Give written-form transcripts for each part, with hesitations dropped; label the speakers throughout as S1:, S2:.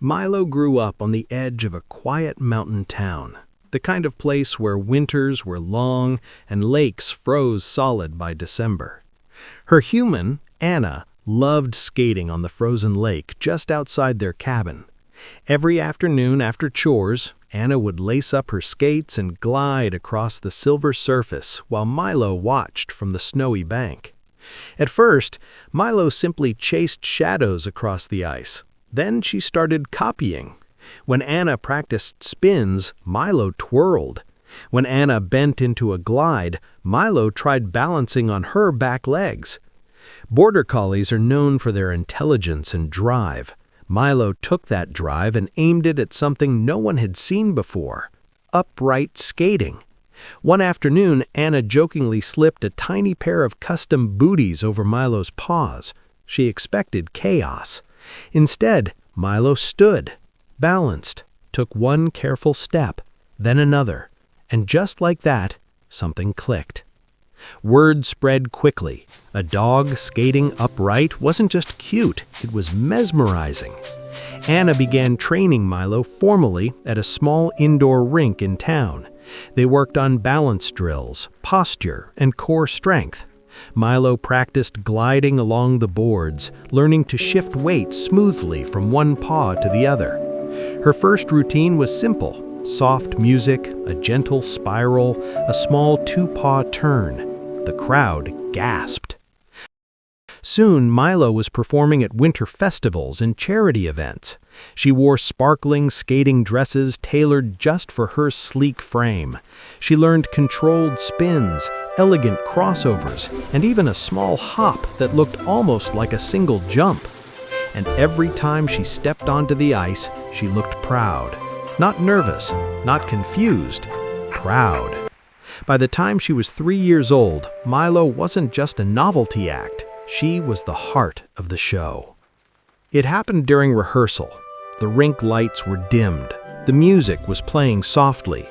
S1: Milo grew up on the edge of a quiet mountain town, the kind of place where winters were long and lakes froze solid by December. Her human, Anna, loved skating on the frozen lake just outside their cabin. Every afternoon after chores, Anna would lace up her skates and glide across the silver surface while Milo watched from the snowy bank. At first, Milo simply chased shadows across the ice. Then she started copying. When Anna practiced spins, Milo twirled. When Anna bent into a glide, Milo tried balancing on her back legs. Border Collies are known for their intelligence and drive. Milo took that drive and aimed it at something no one had seen before: upright skating. One afternoon, Anna jokingly slipped a tiny pair of custom booties over Milo's paws. She expected chaos. Instead, Milo stood, balanced, took one careful step, then another, and just like that, something clicked. Word spread quickly. A dog skating upright wasn't just cute, it was mesmerizing. Anna began training Milo formally at a small indoor rink in town. They worked on balance drills, posture, and core strength. Milo practiced gliding along the boards, learning to shift weight smoothly from one paw to the other. Her first routine was simple: soft music, a gentle spiral, a small two-paw turn. The crowd gasped. Soon, Milo was performing at winter festivals and charity events. She wore sparkling skating dresses tailored just for her sleek frame. She learned controlled spins, elegant crossovers, and even a small hop that looked almost like a single jump. And every time she stepped onto the ice, she looked proud. Not nervous, not confused, proud. By the time she was 3 years old, Milo wasn't just a novelty act. She was the heart of the show. It happened during rehearsal. The rink lights were dimmed. The music was playing softly.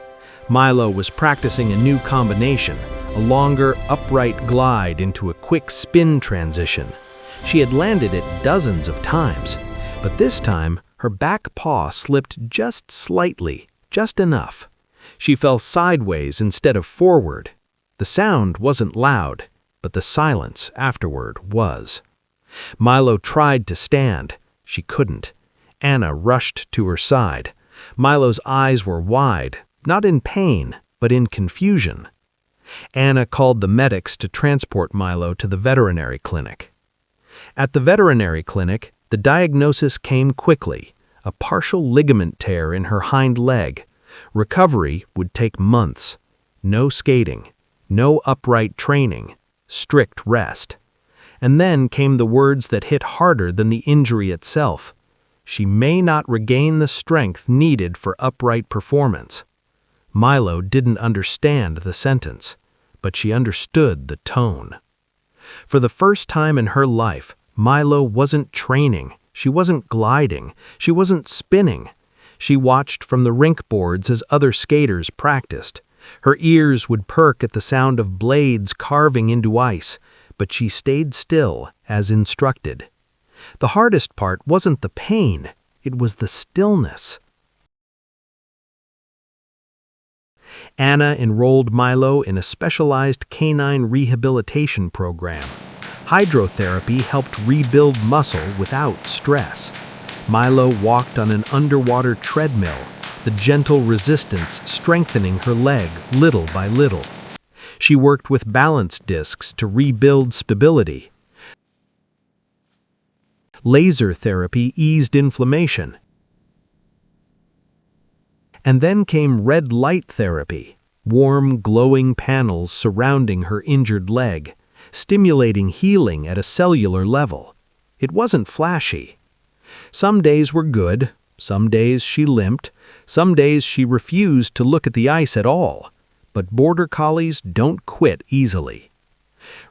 S1: Milo was practicing a new combination, a longer, upright glide into a quick spin transition. She had landed it dozens of times, but this time, her back paw slipped just slightly, just enough. She fell sideways instead of forward. The sound wasn't loud, but the silence afterward was. Milo tried to stand. She couldn't. Anna rushed to her side. Milo's eyes were wide, not in pain, but in confusion. Anna called the medics to transport Milo to the veterinary clinic. At the veterinary clinic, the diagnosis came quickly: a partial ligament tear in her hind leg. Recovery would take months. No skating, no upright training, strict rest. And then came the words that hit harder than the injury itself: she may not regain the strength needed for upright performance. Milo didn't understand the sentence, but she understood the tone. For the first time in her life, Milo wasn't training, she wasn't gliding, she wasn't spinning. She watched from the rink boards as other skaters practiced. Her ears would perk at the sound of blades carving into ice, but she stayed still as instructed. The hardest part wasn't the pain, it was the stillness. Anna enrolled Milo in a specialized canine rehabilitation program. Hydrotherapy helped rebuild muscle without stress. Milo walked on an underwater treadmill, the gentle resistance strengthening her leg little by little. She worked with balance discs to rebuild stability. Laser therapy eased inflammation. And then came red light therapy, warm, glowing panels surrounding her injured leg, stimulating healing at a cellular level. It wasn't flashy. Some days were good, some days she limped, some days she refused to look at the ice at all. But Border Collies don't quit easily.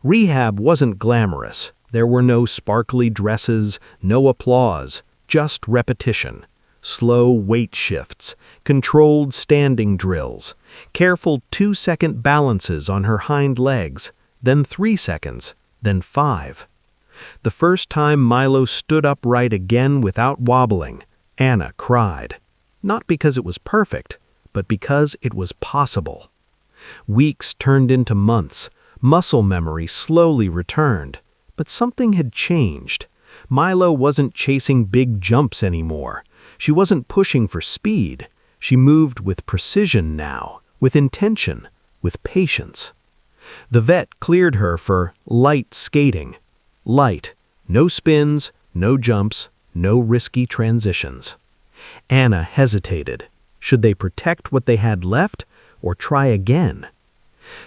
S1: Rehab wasn't glamorous. There were no sparkly dresses, no applause, just repetition. Slow weight shifts, controlled standing drills, careful 2-second balances on her hind legs, then 3 seconds, then 5. The first time Milo stood upright again without wobbling, Anna cried. Not because it was perfect, but because it was possible. Weeks turned into months. Muscle memory slowly returned. But something had changed. Milo wasn't chasing big jumps anymore. She wasn't pushing for speed. She moved with precision now, with intention, with patience. The vet cleared her for light skating. Light. No spins, no jumps, no risky transitions. Anna hesitated. Should they protect what they had left, or try again?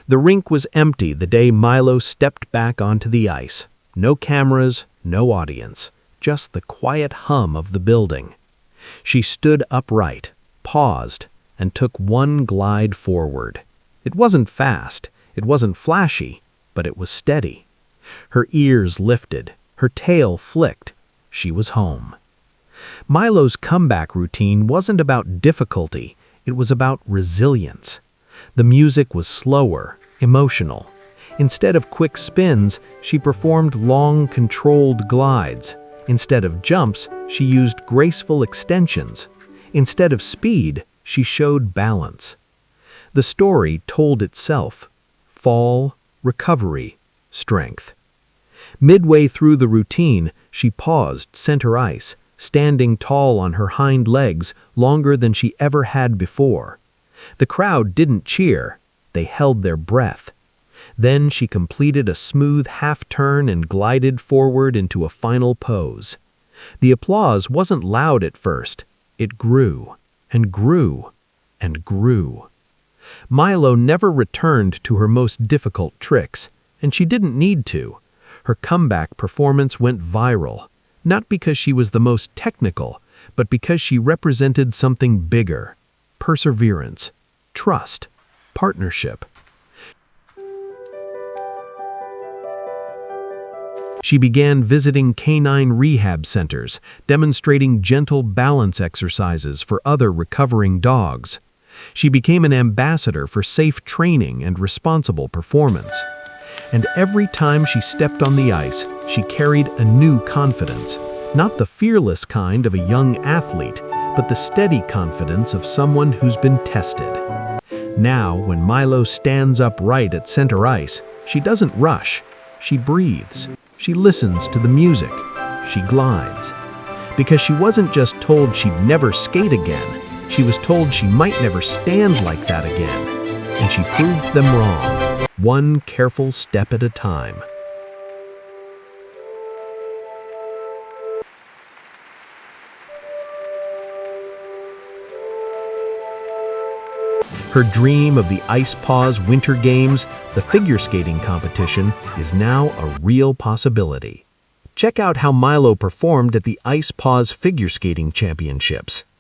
S1: The rink was empty the day Milo stepped back onto the ice. No cameras, no audience, just the quiet hum of the building. She stood upright, paused, and took one glide forward. It wasn't fast, it wasn't flashy, but it was steady. Her ears lifted, her tail flicked. She was home. Milo's comeback routine wasn't about difficulty, it was about resilience. The music was slower, emotional. Instead of quick spins, she performed long, controlled glides. Instead of jumps, she used graceful extensions. Instead of speed, she showed balance. The story told itself. Fall, recovery, strength. Midway through the routine, she paused center ice, standing tall on her hind legs longer than she ever had before. The crowd didn't cheer, they held their breath. Then she completed a smooth half-turn and glided forward into a final pose. The applause wasn't loud at first. It grew, and grew, and grew. Milo never returned to her most difficult tricks, and she didn't need to. Her comeback performance went viral, not because she was the most technical, but because she represented something bigger: perseverance, trust, partnership. She began visiting canine rehab centers, demonstrating gentle balance exercises for other recovering dogs. She became an ambassador for safe training and responsible performance. And every time she stepped on the ice, she carried a new confidence. Not the fearless kind of a young athlete, but the steady confidence of someone who's been tested. Now, when Milo stands upright at center ice, she doesn't rush. She breathes. She listens to the music. She glides. Because she wasn't just told she'd never skate again, she was told she might never stand like that again. And she proved them wrong, one careful step at a time. Her dream of the Ice Paws Winter Games, the figure skating competition, is now a real possibility. Check out how Milo performed at the Ice Paws Figure Skating Championships.